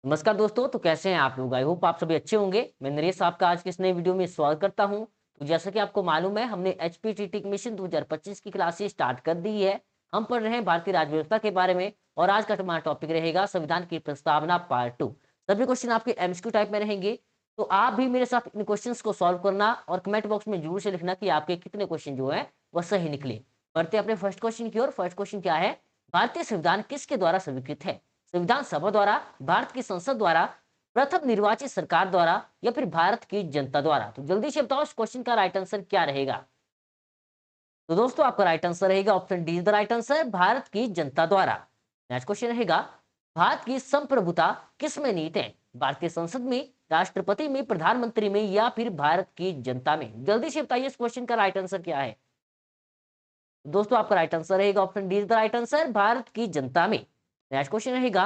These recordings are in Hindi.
नमस्कार दोस्तों, तो कैसे हैं आप लोग? आई होप आप सभी अच्छे होंगे। मैं नरेश आपका आज के इस नए वीडियो में स्वागत करता हूं। तो जैसा कि आपको मालूम है, हमने एचपीटीटी मिशन 2025 की क्लासेस स्टार्ट कर दी है। हम पढ़ रहे हैं भारतीय राज्य व्यवस्था के बारे में और आज का हमारा टॉपिक रहेगा संविधान की प्रस्तावना पार्ट 2। सभी क्वेश्चन आपके एमसीक्यू टाइप में रहेंगे, तो आप भी मेरे साथ इन क्वेश्चन को सॉल्व करना और कमेंट बॉक्स में जरूर से लिखना कि आपके कितने क्वेश्चन जो है वह सही निकले। बढ़ते अपने फर्स्ट क्वेश्चन की ओर। फर्स्ट क्वेश्चन क्या है? भारतीय संविधान किसके द्वारा स्वीकृत है? संविधान सभा द्वारा, भारत की संसद द्वारा, प्रथम निर्वाचित सरकार द्वारा या फिर भारत की जनता द्वारा? तो जल्दी से बताओ इस क्वेश्चन का राइट आंसर क्या रहेगा। तो दोस्तों आपका राइट आंसर रहेगा option D is the right answer, Bharat की जनता द्वारा। नेक्स्ट क्वेश्चन रहेगा, भारत की संप्रभुता किस में निहित है? भारतीय संसद में, राष्ट्रपति में, प्रधानमंत्री में या फिर भारत की जनता में? जल्दी से बताइए इस क्वेश्चन का राइट आंसर क्या है। दोस्तों आपका राइट आंसर रहेगा option D is the right answer, Bharat की जनता में। नेक्स्ट क्वेश्चन रहेगा,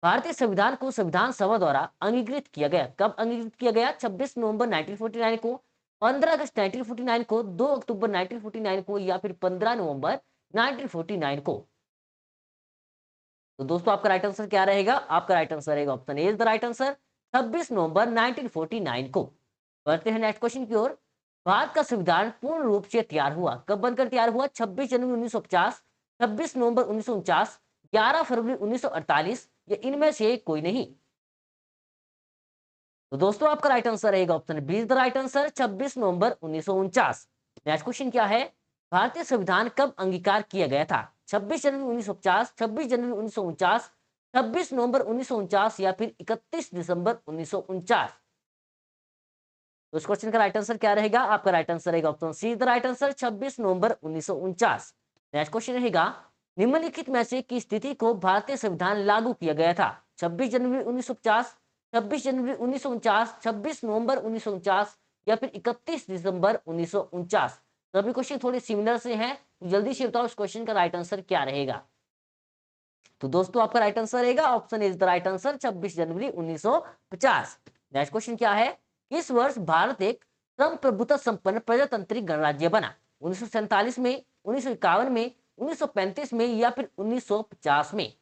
भारतीय संविधान को संविधान सभा द्वारा अंगीकृत किया गया। कब अंगीकृत किया गया? 26 नवंबर 1949 को, 15 अगस्त 1949 को, 2 अक्टूबर 1949 को या फिर 15 नवंबर 1949 को? तो दोस्तों आपका राइट आंसर क्या रहेगा? आपका राइट आंसर रहेगा option A is the right answer, 26 नवंबर 1949 को। बढ़ते हैं नेक्स्ट क्वेश्चन की ओर। भारत का संविधान पूर्ण रूप से तैयार हुआ। कब बनकर तैयार हुआ? 26 जनवरी 1950, 26 नवंबर 1949, 11 फरवरी 1948 या इनमें से कोई नहीं? तो दोस्तों आपका राइट आंसर रहेगा option B is the right answer, 26 नवंबर 1949। नेक्स्ट क्वेश्चन क्या है? भारतीय संविधान कब अंगीकार किया गया था? 26 जनवरी 1950, 26 जनवरी 1949, 26 नवंबर 1949 या फिर 31 दिसंबर 1949? तो इस क्वेश्चन का राइट आंसर क्या रहेगा? आपका राइट आंसर रहेगा option C the right answer, 26 नवंबर 1949। नेक्स्ट क्वेश्चन रहेगा, निम्नलिखित में से किस तिथि को भारतीय संविधान लागू किया गया था? 26 जनवरी 1950, 26 जनवरी 1949, 26 नवंबर 1949 या फिर 31 दिसंबर 1949? सभी क्वेश्चन थोड़े सिमिलर से हैं, तो जल्दी से बताओ इस क्वेश्चन का राइट आंसर क्या रहेगा। तो दोस्तों आपका राइट आंसर रहेगा option is the right answer, 26 January 1950। Next question क्या है? किस वर्ष भारत एक संप्रभुता संपन्न प्रजातांत्रिक गणराज्य बना? 1947 में, 1951 में, 1935 में या फिर 1950 में?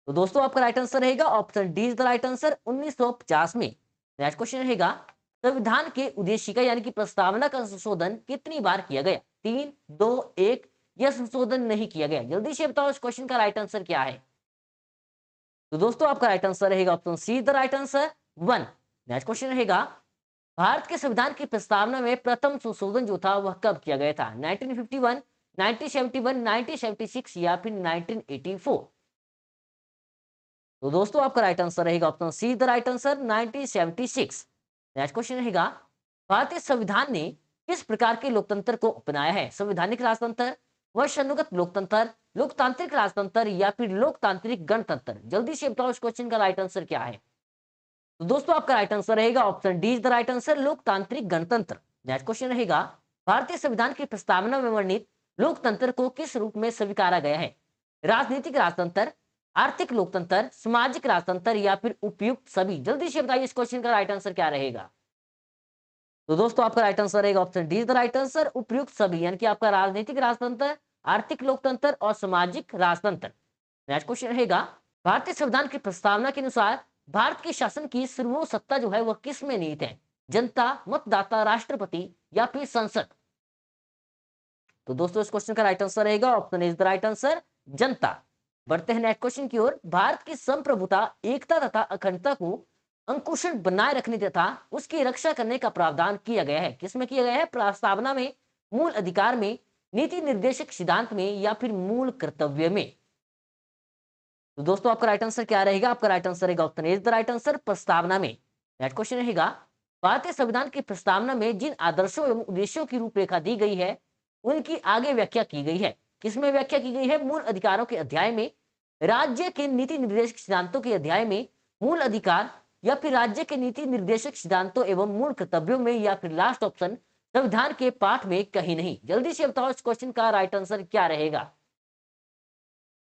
तो दोस्तों आपका राइट आंसर रहेगा option D is the right answer, 1950 में। नेक्स्ट क्वेश्चन रहेगा, संविधान के उद्देशिका यानी कि प्रस्तावना का संशोधन कितनी बार किया गया? 3, 2, 1 या संशोधन नहीं किया गया? जल्दी से बताओ इस क्वेश्चन का राइट आंसर क्या है। तो दोस्तों आपका राइट आंसर रहेगा option C the right answer, 1। Next question रहेगा, भारत के संविधान की प्रस्तावना में प्रथम संशोधन जो था वह कब किया गया था? 1951, 1971, 1976 या फिर 1984? तो दोस्तों आपका राइट आंसर रहेगा option C the right answer, 1976। Next question रहेगा, भारतीय संविधान ने किस प्रकार के लोकतंत्र को अपनाया है? संवैधानिक राजतंत्र, वंशानुगत लोकतंत्र, लोकतांत्रिक राजतंत्र या फिर लोकतांत्रिक गणतंत्र? जल्दी से बताओ इस क्वेश्चन का राइट आंसर क्या है। तो दोस्तों आपका राइट आंसर रहेगा option D is the right answer, लोकतांत्रिक गणतंत्र। नेक्स्ट क्वेश्चन रहेगा, भारतीय संविधान की प्रस्तावना में वर्णित लोकतंत्र को किस रूप में स्वीकारा गया है? राजनीतिक राजतंत्र, आर्थिक लोकतंत्र, सामाजिक राजतंत्र या फिर उपयुक्त सभी? जल्दी से बताइए इस क्वेश्चन का राइट आंसर क्या रहेगा। तो दोस्तों आपका राइट आंसर रहेगा option D is the right answer, उपयुक्त सभी, यानी कि आपका राजनीतिक राजतंत्र, आर्थिक लोकतंत्र और सामाजिक राजतंत्र। नेक्स्ट क्वेश्चन रहेगा, भारतीय संविधान की प्रस्तावना के अनुसार भारत के शासन की सर्वोच्च सत्ता जो है वह किस में निहित है? जनता, मतदाता, राष्ट्रपति या फिर संसद? तो दोस्तों इस क्वेश्चन का राइट आंसर रहेगा option is the right answer, जनता। बढ़ते हैं नेक्स्ट क्वेश्चन की ओर। भारत की संप्रभुता, एकता तथा अखंडता को अंकुशन बनाए रखने तथा उसकी रक्षा करने का प्रावधान किया गया है। किसमें किया गया है? प्रस्तावना में, मूल अधिकार में, नीति निर्देशक सिद्धांत में या फिर मूल कर्तव्य में? तो दोस्तों आपका राइट आंसर क्या रहेगा? आपका राइट आंसर रहेगा option A is the right answer, प्रस्तावना में। नेक्स्ट क्वेश्चन रहेगा, भारतीय संविधान की प्रस्तावना में जिन आदर्शों एवं उद्देश्यों की रूपरेखा दी गई है उनकी आगे व्याख्या की गई है। किसमें व्याख्या की गई है? मूल अधिकारों के अध्याय में, राज्य के नीति निर्देशक सिद्धांतों के अध्याय में, मूल अधिकार या फिर राज्य के नीति निर्देशक सिद्धांतों एवं मूल कर्तव्यों में या फिर लास्ट ऑप्शन संविधान के पाठ में कहीं नहीं? जल्दी से बताओ इस क्वेश्चन का राइट आंसर क्या रहेगा।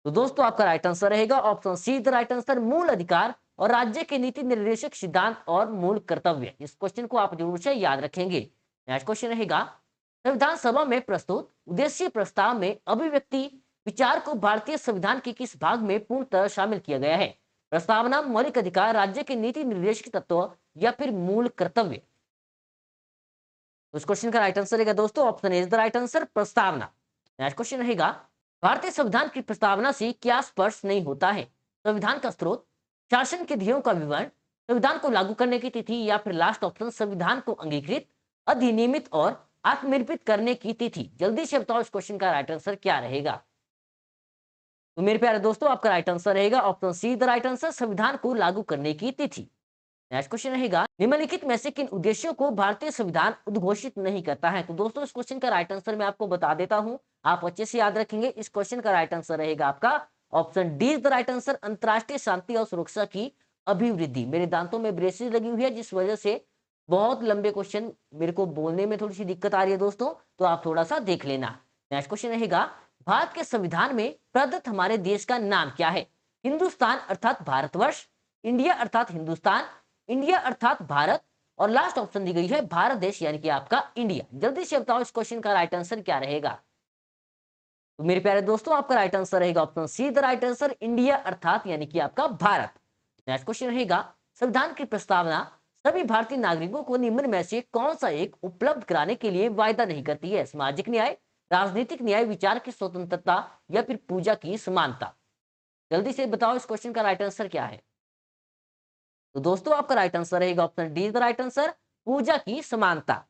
तो दोस्तों आपका राइट आंसर रहेगा option C the right answer, मूल अधिकार और राज्य के नीति निर्देशक सिद्धांत और मूल कर्तव्य। इस क्वेश्चन को आप जरूर से याद रखेंगे। नेक्स्ट क्वेश्चन रहेगा, संविधान सभा में प्रस्तुत उद्देश्य प्रस्ताव में अभिव्यक्ति विचार को भारतीय संविधान के किस भाग में पूर्णतः शामिल किया गया है? प्रस्तावना, मौलिक अधिकार, राज्य के नीति निर्देशक तत्व या फिर मूल कर्तव्य। तो इस क्वेश्चन का राइट आंसर रहेगा दोस्तों option A is the right answer, प्रस्तावना। नेक्स्ट क्वेश्चन रहेगा, भारतीय संविधान की प्रस्तावना से क्या स्पष्ट नहीं होता है? संविधान का स्रोत, शासन के ध्येयों का विवरण, संविधान को लागू करने की तिथि या फिर लास्ट ऑप्शन संविधान को अंगीकृत, अधिनियमित और आत्मनिर्भर करने की तिथि। जल्दी से बताओ इस क्वेश्चन का राइट आंसर क्या रहेगा? तो मेरे प्यारे दोस्तों आपका राइट आंसर रहेगा option C the right answer, संविधान को लागू करने की तिथि। नेक्स्ट क्वेश्चन रहेगा, निम्नलिखित में से किन उद्देश्यों को भारतीय संविधान उद्घोषित नहीं करता है? तो दोस्तों इस क्वेश्चन का राइट आंसर मैं आपको बता देता हूं, आप अच्छे से याद रखेंगे। इस क्वेश्चन का राइट आंसर रहेगा आपका option D is the right answer, अंतरराष्ट्रीय शांति और सुरक्षा की अभिवृद्धि। मेरे दांतों में ब्रेसेस लगी हुई है जिस वजह से बहुत लंबे क्वेश्चन मेरे को बोलने में थोड़ी सी दिक्कत आ रही है दोस्तों, तो आप थोड़ा सा देख लेना। नेक्स्ट क्वेश्चन रहेगा, भारत के संविधान में प्रदत्त हमारे देश का नाम क्या है? हिंदुस्तान अर्थात भारतवर्ष, इंडिया अर्थात हिंदुस्तान, इंडिया अर्थात भारत, और लास्ट ऑप्शन दी गई है भारत देश यानी कि आपका इंडिया। जल्दी से बताओ इस क्वेश्चन का राइट आंसर क्या रहेगा? तो मेरे प्यारे दोस्तों आपका राइट आंसर रहेगा option C the right answer, India अर्थात यानी कि आपका भारत। नेक्स्ट क्वेश्चन रहेगा, संविधान की प्रस्तावना सभी भारतीय नागरिकों को निम्न में से कौन सा एक उपलब्ध कराने के लिए वायदा नहीं करती है? सामाजिक न्याय, राजनीतिक न्याय, विचार की स्वतंत्रता या फिर पूजा की समानता। जल्दी से बताओ इस क्वेश्चन का राइट आंसर क्या है? तो दोस्तों आपका राइट आंसर रहेगा option D the right answer, पूजा की समानता।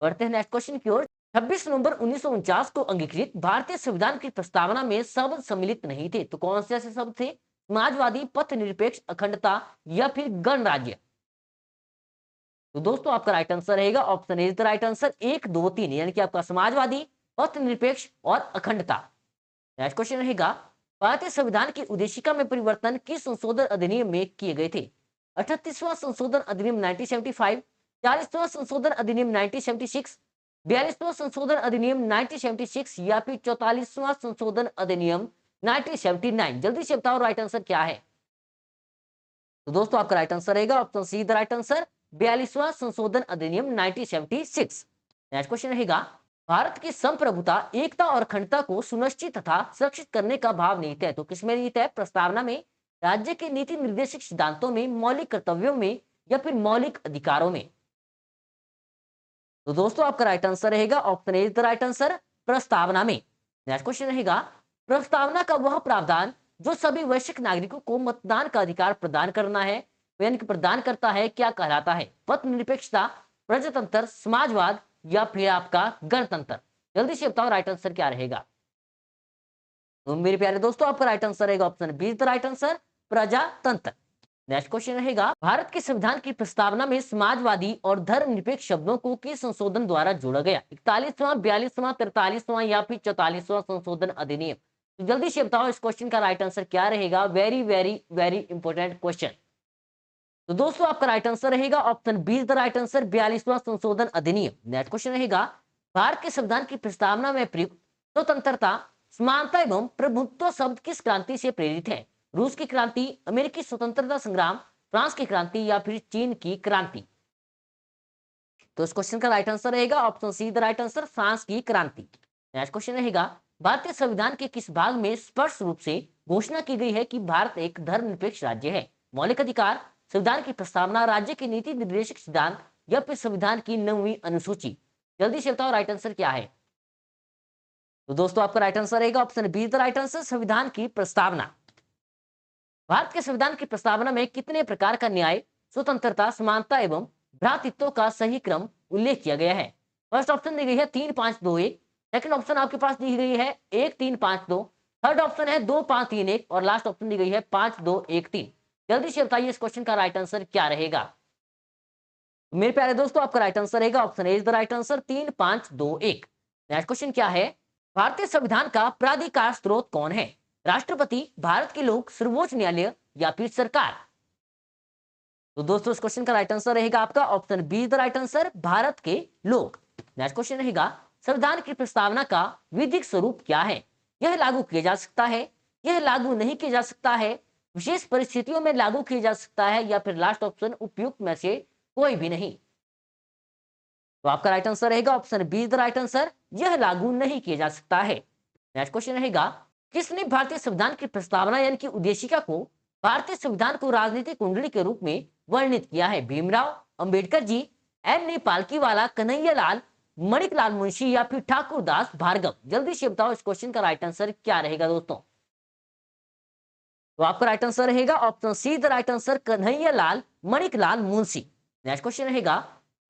बढ़ते हैं नेक्स्ट क्वेश्चन की ओर। 26 नवंबर 1949 को अंगीकृत भारतीय संविधान की प्रस्तावना में शब्द सम्मिलित नहीं थे, तो कौन से ऐसे शब्द थे? समाजवादी, पथ निरपेक्ष, अखंडता या फिर गणराज्य। तो दोस्तों आपका राइट आंसर रहेगा option A is the right answer, 1 2 3 यानी कि आपका समाजवादी, पथ निरपेक्ष और अखंडता। नेक्स्ट क्वेश्चन रहेगा, भारतीय संविधान की उद्देशिका में परिवर्तन किस संशोधन अधिनियम में किए गए थे? 38वां संशोधन अधिनियम 1975, 40वां संशोधन अधिनियम 1976, 42वां संशोधन अधिनियम 1976 या फिर 44वां संशोधन अधिनियम 1979। जल्दी से बताओ राइट आंसर क्या है? तो दोस्तों आपका राइट आंसर रहेगा option C the right answer, 42वां संशोधन अधिनियम 1976। नेक्स्ट क्वेश्चन रहेगा, भारत की संप्रभुता, एकता और अखंडता को सुनिश्चित तथा सुरक्षित करने का भाव निहित है, तो किसमें निहित है? प्रस्तावना में, राज्य के नीति निर्देशक सिद्धांतों में, मौलिक कर्तव्यों में या फिर मौलिक अधिकारों में। तो दोस्तों आपका राइट आंसर रहेगा option A the right answer, प्रस्तावना में। नेक्स्ट क्वेश्चन रहेगा, प्रस्तावना का वह प्रावधान जो सभी वैश्विक नागरिकों को मतदान का अधिकार प्रदान करना है, यानी कि प्रदान करता है, क्या कहलाता है? पथ निरपेक्षता, प्रजातंत्र, समाजवाद या फिर आपका गणतंत्र। जल्दी से बताओ राइट आंसर क्या रहेगा? तो मेरे प्यारे दोस्तों आपका राइट आंसर रहेगा option B the right answer, प्रजातंत्र। नेक्स्ट क्वेश्चन रहेगा, भारत के संविधान की प्रस्तावना में समाजवादी और धर्मनिरपेक्ष शब्दों को किस संशोधन द्वारा जोड़ा गया? 41वां, 42वां, 43वां या फिर 44वां संशोधन अधिनियम। तो जल्दी से बताओ इस क्वेश्चन का राइट आंसर क्या रहेगा? Very very very important question. तो दोस्तों आपका राइट आंसर रहेगा option B the right answer, 42वां संशोधन अधिनियम। नेक्स्ट क्वेश्चन रहेगा, भारत के संविधान की प्रस्तावना में प्रयुक्त स्वतंत्रता, समानता एवं प्रभुत्व शब्द किस क्रांति से प्रेरित है? रूस की क्रांति, अमेरिकी स्वतंत्रता संग्राम, फ्रांस की क्रांति या फिर चीन की क्रांति। तो इस क्वेश्चन का राइट आंसर रहेगा option C the right answer, France की क्रांति। नेक्स्ट क्वेश्चन रहेगा, भारतीय संविधान के किस भाग में स्पष्ट रूप से घोषणा की गई है कि भारत एक धर्मनिरपेक्ष राज्य है? मौलिक अधिकार, संविधान की प्रस्तावना, राज्य के नीति निर्देशक सिद्धांत या फिर संविधान की 9वीं अनुसूची। जल्दी से बताओ राइट आंसर क्या है? तो दोस्तों आपका राइट आंसर रहेगा option B the right answer, संविधान की प्रस्तावना। भारत के संविधान की प्रस्तावना में कितने प्रकार का न्याय, स्वतंत्रता, समानता एवं भ्रातृत्व का सही क्रम उल्लेख किया गया है? फर्स्ट ऑप्शन दी गई है 3 5 2 1, सेकंड ऑप्शन आपके पास दी गई है 1 3 5 2, थर्ड ऑप्शन है 2 5 3 1 और लास्ट ऑप्शन दी गई है 5 2 1 3। जल्दी से बताइए इस क्वेश्चन का राइट आंसर क्या रहेगा? मेरे प्यारे दोस्तों आपका राइट आंसर रहेगा option A is the right answer, 3 5 2 1। Next question क्या है, भारतीय संविधान का प्राधिकार स्रोत कौन है? राष्ट्रपति, भारत के लोग, सर्वोच्च न्यायालय या फिर सरकार। तो दोस्तों इस क्वेश्चन का राइट आंसर रहेगा आपका option B the right answer, Bharat के लोग। नेक्स्ट क्वेश्चन रहेगा, संविधान की प्रस्तावना का विधिक स्वरूप क्या है? यह लागू किया जा सकता है, यह लागू नहीं किया जा सकता है, विशेष परिस्थितियों में लागू किया जा सकता है या फिर लास्ट ऑप्शन उपयुक्त में से कोई भी नहीं। तो आपका राइट आंसर रहेगा option B the right answer, यह लागू नहीं किया जा सकता है। नेक्स्ट क्वेश्चन रहेगा, किसने भारतीय संविधान की प्रस्तावना यानी कि उद्देशिका को भारतीय संविधान को राजनीतिक कुंडली के रूप में वर्णित किया है? भीमराव अंबेडकर जी, एन ए पालकीवाला, कन्हैयालाल, मणिकलाल मुंशी या फिर ठाकुरदास भार्गव? जल्दी से बताओ इस क्वेश्चन का राइट आंसर क्या रहेगा दोस्तों। तो आपका राइट आंसर रहेगा option C the right answer, Kanhaiyalal Maneklal Munshi. Next question रहेगा,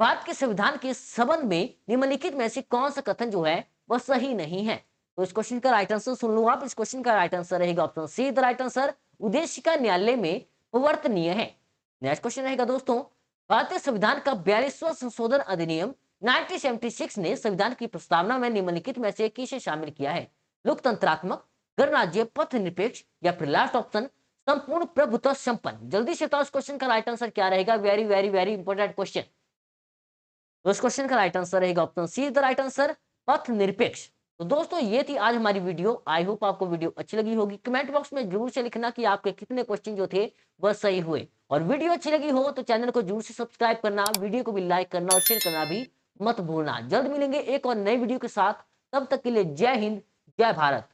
भारत के संविधान के संबंध में निम्नलिखित में से कौन सा कथन जो है वह सही नहीं है? तो इस क्वेश्चन का राइट आंसर सुन लो आप। इस क्वेश्चन का राइट आंसर रहेगा option C the right answer, उद्देशिका न्यायालय में प्रवर्तनीय है। नेक्स्ट क्वेश्चन रहेगा दोस्तों, भारतीय संविधान का 42वां संशोधन अधिनियम 1976 ने संविधान की प्रस्तावना में निम्नलिखित में से किसे शामिल किया है? लोकतंत्रात्मक, गणराज्य, पथ निरपेक्ष या फिर लास्ट ऑप्शन संपूर्ण प्रभुत्व संपन्न? जल्दी से बताओ इस क्वेश्चन का राइट आंसर क्या रहेगा। Very very very important question. तो इस क्वेश्चन का राइट आंसर रहेगा option C the right answer, पथ निरपेक्ष। तो दोस्तों ये थी आज हमारी वीडियो। आई होप आपको वीडियो अच्छी लगी होगी। कमेंट बॉक्स में जरूर से लिखना कि आपके कितने क्वेश्चन जो थे वह सही हुए। और वीडियो अच्छी लगी हो तो चैनल को जरूर से सब्सक्राइब करना, वीडियो को भी लाइक करना और शेयर करना भी मत भूलना। जल्द मिलेंगे एक और नई वीडियो के साथ। तब तक के लिए जय हिंद, जय भारत।